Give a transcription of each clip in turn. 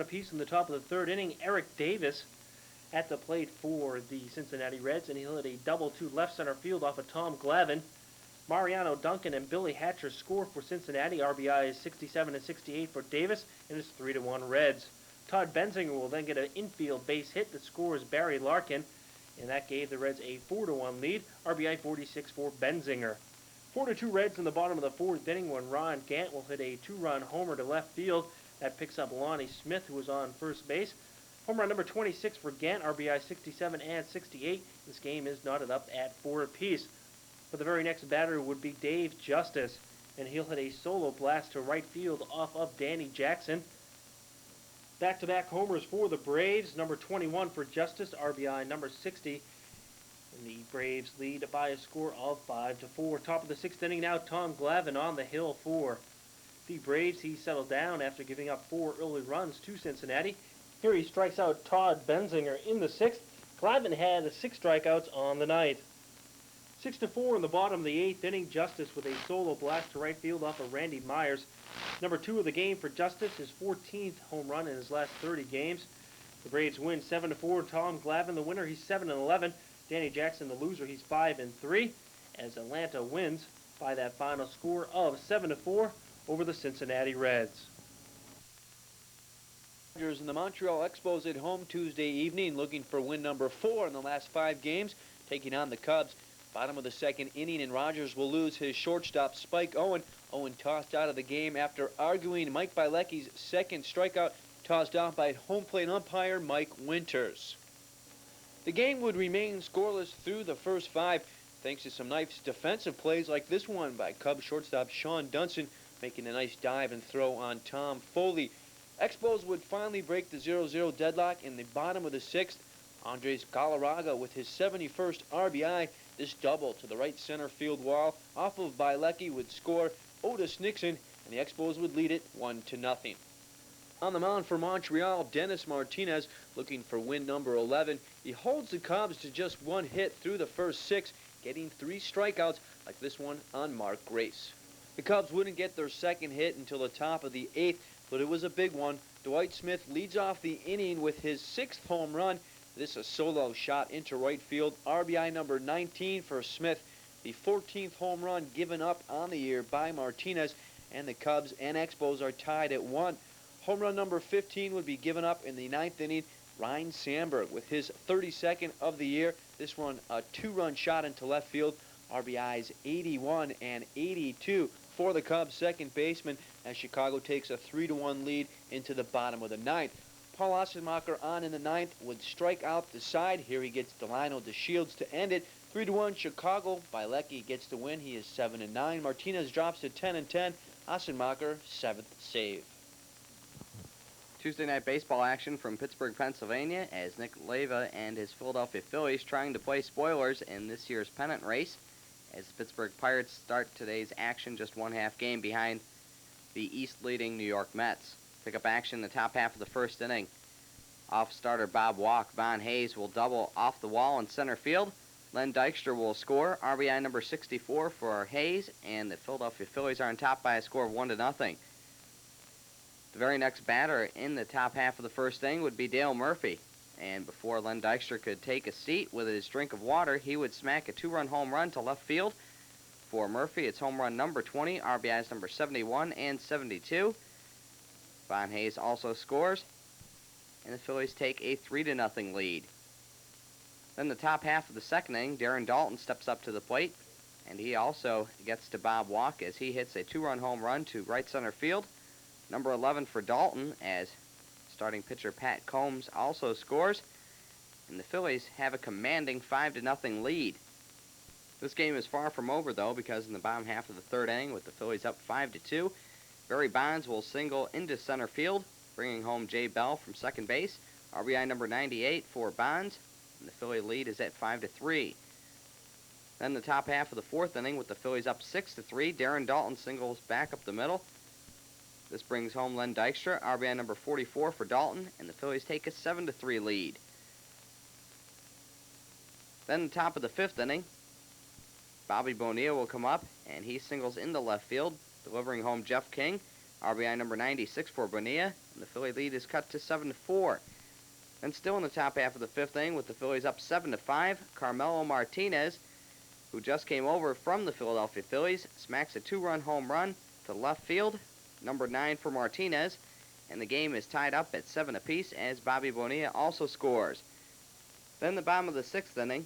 apiece in the top of the third inning. Eric Davis at the plate for the Cincinnati Reds, and he'll hit a double to left center field off of Tom Glavine. Mariano Duncan and Billy Hatcher score for Cincinnati. RBI is 67 and 68 for Davis, and it's 3-1 Reds. Todd Benzinger will then get an infield base hit that scores Barry Larkin, and that gave the Reds a 4-1 lead. RBI 46 for Benzinger. 4-2 Reds in the bottom of the fourth inning when Ron Gant will hit a two-run homer to left field. That picks up Lonnie Smith, who was on first base. Home run number 26 for Gant, RBI 67 and 68. This game is knotted up at 4 apiece. But the very next batter would be Dave Justice, and he'll hit a solo blast to right field off of Danny Jackson. Back-to-back homers for the Braves, number 21 for Justice, RBI number 60. And the Braves lead by a score of 5-4. Top of the sixth inning now, Tom Glavine on the hill for the Braves. He settled down after giving up 4 early runs to Cincinnati. Here he strikes out Todd Benzinger in the sixth. Glavine had 6 strikeouts on the night. 6-4 in the bottom of the eighth inning. Justice with a solo blast to right field off of Randy Myers. Number 2 of the game for Justice, his 14th home run in his last 30 games. The Braves win 7-4. Tom Glavine the winner, he's 7-11. Danny Jackson the loser, he's 5-3. As Atlanta wins by that final score of 7-4 over the Cincinnati Reds. And the Montreal Expos at home Tuesday evening, looking for win number 4 in the last 5 games, taking on the Cubs. Bottom of the second inning, and Rogers will lose his shortstop, Spike Owen. Owen tossed out of the game after arguing Mike Bielecki's second strikeout, tossed out by home plate umpire Mike Winters. The game would remain scoreless through the first 5, thanks to some nice defensive plays like this one by Cubs shortstop Sean Dunson, making a nice dive and throw on Tom Foley. Expos would finally break the 0-0 deadlock in the bottom of the 6th. Andres Galarraga with his 71st RBI. This double to the right center field wall off of Bielecki would score Otis Nixon, and the Expos would lead it 1-0. On the mound for Montreal, Dennis Martinez looking for win number 11. He holds the Cubs to just 1 hit through the first 6, getting 3 strikeouts like this one on Mark Grace. The Cubs wouldn't get their second hit until the top of the 8th, but it was a big one. Dwight Smith leads off the inning with his 6th home run. This a solo shot into right field. RBI number 19 for Smith. The 14th home run given up on the year by Martinez, and the Cubs and Expos are tied at 1. Home run number 15 would be given up in the 9th inning. Ryne Sandberg with his 32nd of the year. This one a 2-run shot into left field. RBIs 81 and 82 for the Cubs second baseman as Chicago takes a 3-1 lead into the bottom of the 9th. Paul Assenmacher on in the 9th would strike out the side. Here he gets Delino DeShields to end it. 3-1 Chicago. Bielecki gets the win. He is 7-9. Martinez drops to 10-10. Assenmacher 7th save. Tuesday night baseball action from Pittsburgh, Pennsylvania, as Nick Leyva and his Philadelphia Phillies trying to play spoilers in this year's pennant race, as the Pittsburgh Pirates start today's action just 1/2 game behind the East-leading New York Mets. Pick up action in the top half of the first inning. Off starter Bob Walk, Von Hayes will double off the wall in center field. Len Dykstra will score, RBI number 64 for Hayes, and the Philadelphia Phillies are on top by a score of 1-0. The very next batter in the top half of the first inning would be Dale Murphy. And before Len Dykstra could take a seat with his drink of water, he would smack a 2-run home run to left field. For Murphy, it's home run number 20, RBIs number 71 and 72. Von Hayes also scores, and the Phillies take a 3-0 lead. Then the top half of the second inning, Darren Daulton steps up to the plate, and he also gets to Bob Walk as he hits a 2-run home run to right center field. Number 11 for Daulton, as starting pitcher Pat Combs also scores, and the Phillies have a commanding 5-0 lead. This game is far from over, though, because in the bottom half of the third inning, with the Phillies up 5-2, Barry Bonds will single into center field, bringing home Jay Bell from second base. RBI number 98 for Bonds, and the Philly lead is at 5-3. Then the top half of the fourth inning, with the Phillies up 6-3, Darren Daulton singles back up the middle. This brings home Len Dykstra, RBI number 44 for Daulton, and the Phillies take a 7-3 lead. Then the top of the fifth inning, Bobby Bonilla will come up, and he singles into left field, delivering home Jeff King. RBI number 96 for Bonilla, and the Philly lead is cut to 7-4. And still in the top half of the fifth inning with the Phillies up 7-5, Carmelo Martinez, who just came over from the Philadelphia Phillies, smacks a 2-run home run to left field, number 9 for Martinez, and the game is tied up at 7 apiece as Bobby Bonilla also scores. Then the bottom of the sixth inning,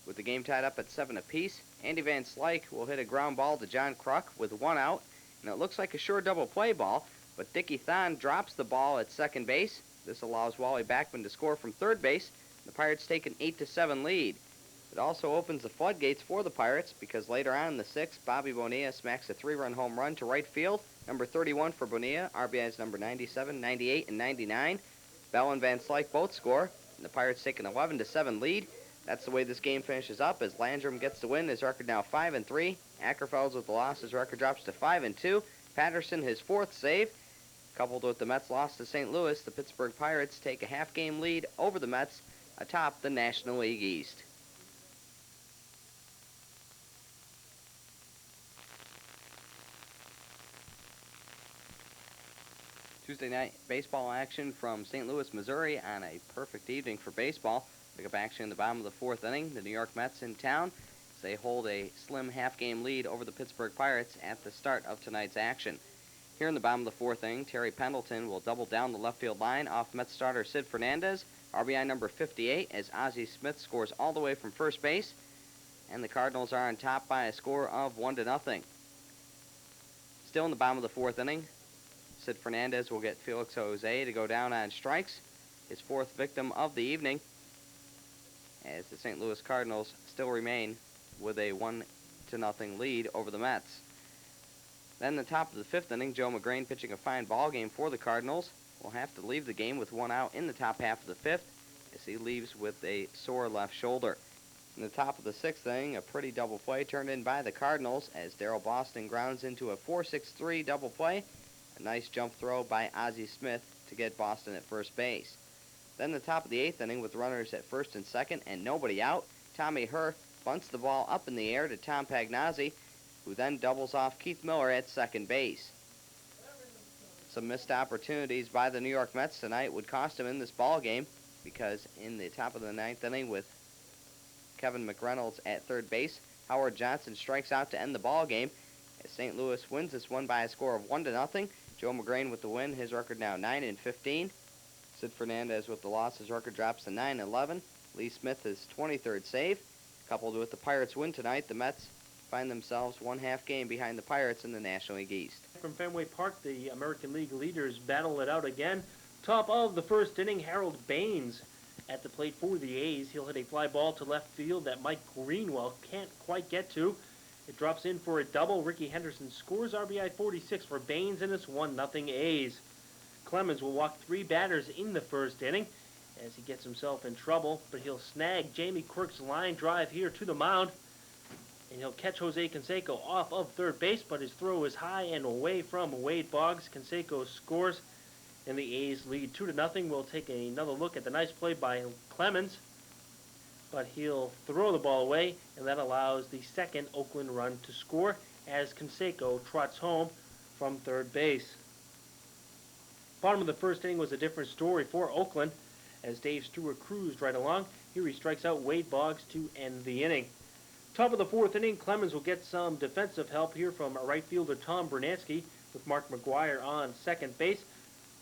with the game tied up at 7 apiece, Andy Van Slyke will hit a ground ball to John Kruk with 1 out, and it looks like a sure double play ball, but Dickie Thon drops the ball at second base. This allows Wally Backman to score from third base. The Pirates take an 8-7 lead. It also opens the floodgates for the Pirates because later on in the sixth, Bobby Bonilla smacks a 3-run home run to right field. Number 31 for Bonilla, RBIs number 97, 98, and 99. Bell and Van Slyke both score, and the Pirates take an 11-7 lead. That's the way this game finishes up as Landrum gets the win, his record now 5-3. Ackerfels with the loss, his record drops to 5-2. Patterson his 4th save. Coupled with the Mets' loss to St. Louis, the Pittsburgh Pirates take a half-game lead over the Mets atop the National League East. Tuesday night baseball action from St. Louis, Missouri on a perfect evening for baseball. Pick up action in the bottom of the 4th inning. The New York Mets in town as they hold a slim half-game lead over the Pittsburgh Pirates at the start of tonight's action. Here in the bottom of the 4th inning, Terry Pendleton will double down the left field line off Mets starter Sid Fernandez, RBI number 58, as Ozzie Smith scores all the way from first base, and the Cardinals are on top by a score of 1-0. Still in the bottom of the 4th inning, Sid Fernandez will get Felix Jose to go down on strikes, his 4th victim of the evening, as the St. Louis Cardinals still remain with a 1-0 lead over the Mets. Then in the top of the 5th inning, Joe McGrain pitching a fine ball game for the Cardinals will have to leave the game with 1 out in the top half of the 5th as he leaves with a sore left shoulder. In the top of the 6th inning, a pretty double play turned in by the Cardinals as Darrell Boston grounds into a 4-6-3 double play. A nice jump throw by Ozzie Smith to get Boston at first base. Then the top of the 8th inning with runners at first and second and nobody out, Tommy Herr bunts the ball up in the air to Tom Pagnozzi, who then doubles off Keith Miller at second base. Some missed opportunities by the New York Mets tonight would cost him in this ball game because in the top of the 9th inning with Kevin McReynolds at third base, Howard Johnson strikes out to end the ball game as St. Louis wins this one by a score of 1-0. Joe McGrain with the win, his record now 9-15. Sid Fernandez with the loss, his record drops to 9-11. Lee Smith his 23rd save. Coupled with the Pirates' win tonight, the Mets find themselves 1 half game behind the Pirates in the National League East. From Fenway Park, the American League leaders battle it out again. Top of the 1st inning, Harold Baines at the plate for the A's. He'll hit a fly ball to left field that Mike Greenwell can't quite get to. It drops in for a double. Ricky Henderson scores RBI 46 for Baines, and it's 1-0 A's. Clemens will walk 3 batters in the 1st inning as he gets himself in trouble, but he'll snag Jamie Quirk's line drive here to the mound, and he'll catch Jose Canseco off of third base, but his throw is high and away from Wade Boggs. Canseco scores, and the A's lead 2-0. We'll take another look at the nice play by Clemens, but he'll throw the ball away, and that allows the 2nd Oakland run to score as Canseco trots home from third base. Bottom of the 1st inning was a different story for Oakland as Dave Stewart cruised right along. Here he strikes out Wade Boggs to end the inning. Top of the 4th inning, Clemens will get some defensive help here from right fielder Tom Bernansky with Mark McGuire on second base.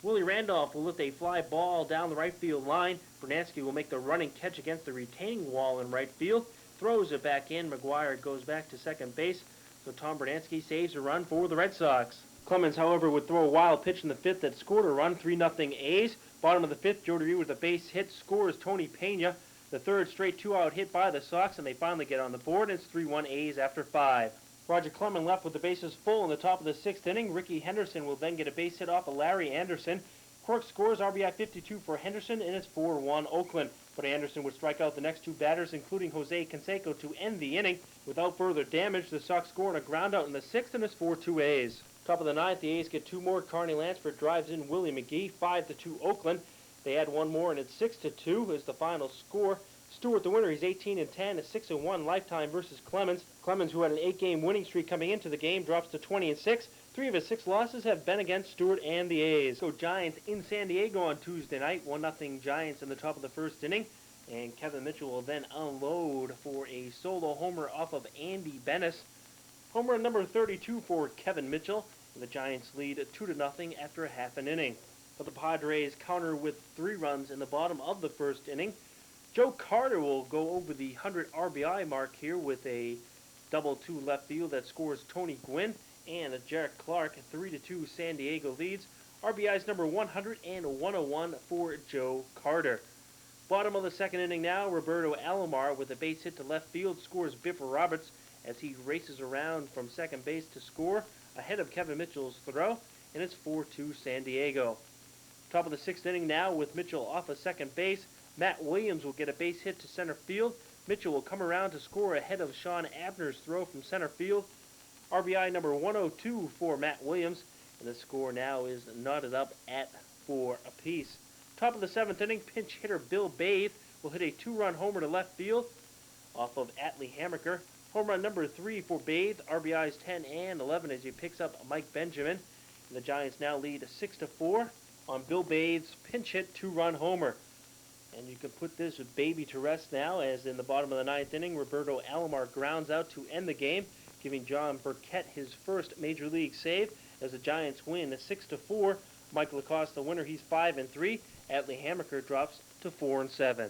Willie Randolph will lift a fly ball down the right field line. Bernansky will make the running catch against the retaining wall in right field, throws it back in. McGuire goes back to second base, so Tom Bernansky saves a run for the Red Sox. Clemens, however, would throw a wild pitch in the 5th that scored a run, 3-0 A's. Bottom of the 5th, Joe DeRee with a base hit scores Tony Pena, the 3rd straight 2-out hit by the Sox, and they finally get on the board. It's 3-1 A's after 5. Roger Clemens left with the bases full in the top of the 6th inning. Ricky Henderson will then get a base hit off of Larry Anderson. Quirk scores RBI 52 for Henderson, and it's 4-1 Oakland. But Anderson would strike out the next 2 batters, including Jose Canseco, to end the inning. Without further damage, the Sox score on a groundout in the 6th, and it's 4-2 A's. Top of the 9th, the A's get 2 more. Carney Lansford drives in Willie McGee, 5-2 Oakland. They add 1 more, and it's 6-2 is the final score. Stewart, the winner, he's 18-10, a 6-1 lifetime versus Clemens. Clemens, who had an 8-game winning streak coming into the game, drops to 20-6. 3 of his 6 losses have been against Stewart and the A's. So Giants in San Diego on Tuesday night, 1-0 Giants in the top of the first inning. And Kevin Mitchell will then unload for a solo homer off of Andy Bennis. Homer number 32 for Kevin Mitchell. And the Giants lead 2-0 after a half an inning. But the Padres counter with 3 runs in the bottom of the first inning. Joe Carter will go over the 100 RBI mark here with a double to left field that scores Tony Gwynn. And Jarrett Clark, 3-2 San Diego leads. RBIs number 100 and 101 for Joe Carter. Bottom of the second inning now, Roberto Alomar with a base hit to left field scores Biff Roberts as he races around from second base to score ahead of Kevin Mitchell's throw, and it's 4-2 San Diego. Top of the sixth inning now with Mitchell off of second base. Matt Williams will get a base hit to center field. Mitchell will come around to score ahead of Sean Abner's throw from center field. RBI number 102 for Matt Williams, and the score now is knotted up at 4 apiece. Top of the seventh inning, pinch hitter Bill Bathe will hit a 2-run homer to left field off of Atlee Hammaker. Home run number 3 for Bathe, RBIs 10 and 11 as he picks up Mike Benjamin. And the Giants now lead 6-4 on Bill Bathe's pinch hit 2-run homer. And you can put this baby to rest now as in the bottom of the ninth inning, Roberto Alomar grounds out to end the game, giving John Burkett his first Major League save as the Giants win 6-4. Mike Lacoste the winner, he's 5-3. Atlee Hammaker drops to 4-7.